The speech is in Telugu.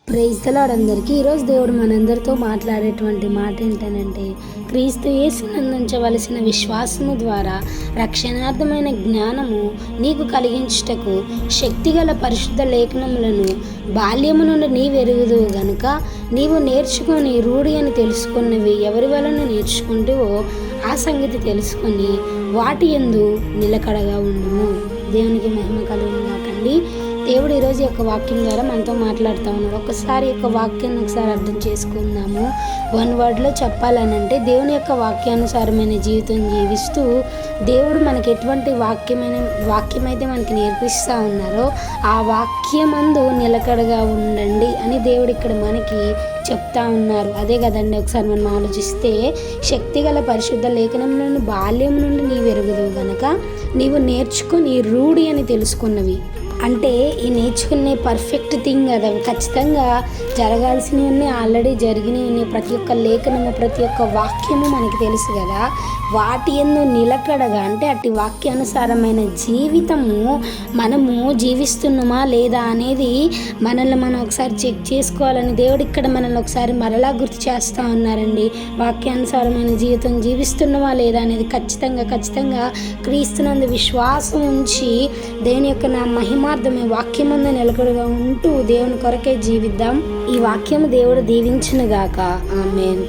ప్రైజ్ ది లార్డ్ అందరికీ. ఈరోజు దేవుడు మనందరితో మాట్లాడేటువంటి మాట ఏంటనంటే, క్రీస్తు యేసునందు ఉంచవలసిన విశ్వాసము ద్వారా రక్షణార్థమైన జ్ఞానము నీకు కలిగించుటకు శక్తిగల పరిశుద్ధ లేఖనములను బాల్యము నుండి నీవెరుగుదువు గనుక నీవు నేర్చుకొని రూఢి అని తెలుసుకున్నవి ఎవరి వలన నేర్చుకుంటేవో ఆ సంగతి తెలుసుకొని వాటి యందు నిలకడగా ఉండుము. దేవునికి మహిమ కలుగును గాకండి. దేవుడు ఈరోజు యొక్క వాక్యం ద్వారా మనతో మాట్లాడుతూ ఉన్నాడు. ఒకసారి యొక్క వాక్యాన్ని ఒకసారి అర్థం చేసుకుందాము. వన్ వర్డ్లో చెప్పాలనంటే, దేవుని యొక్క వాక్యానుసారమైన జీవితం జీవిస్తూ దేవుడు మనకి ఎటువంటి వాక్యమైతే మనకి నేర్పిస్తూ ఉన్నారో ఆ వాక్యమందు నిలకడగా ఉండండి అని దేవుడు ఇక్కడ మనకి చెప్తా ఉన్నారు. అదే కదండి, ఒకసారి మనం ఆలోచిస్తే, శక్తిగల పరిశుద్ధ లేఖనములను బాల్యం నుండి నీవు ఎరుగుదువు గనక నీవు నేర్చుకుని రూఢి అని తెలుసుకున్నవి. అంటే ఈ నేర్చుకునే పర్ఫెక్ట్ థింగ్ కదా, ఖచ్చితంగా జరగాల్సినవన్నీ ఆల్రెడీ జరిగినవి. ప్రతి ఒక్క లేఖనము, ప్రతి ఒక్క వాక్యము మనకి తెలుసు కదా. వాటి యందు నిలకడగా అంటే అట్టి వాక్యానుసారమైన జీవితము మనము జీవిస్తున్నామా లేదా అనేది మనల్ని మనం ఒకసారి చెక్ చేసుకోవాలని దేవుడు ఇక్కడ మనల్ని ఒకసారి మరలా గుర్తు చేస్తూ ఉన్నారండి. వాక్యానుసారమైన జీవితం జీవిస్తున్నామా లేదా అనేది ఖచ్చితంగా క్రీస్తునందు విశ్వాసం ఉంచి దేవుని యొక్క నా మహిమార్థమే వాక్యమందు నిలకడగా ఉంటూ దేవుని కొరకే జీవిద్దాం. ఈ వాక్యము దేవుడు దీవించును గాక. ఆమేన్.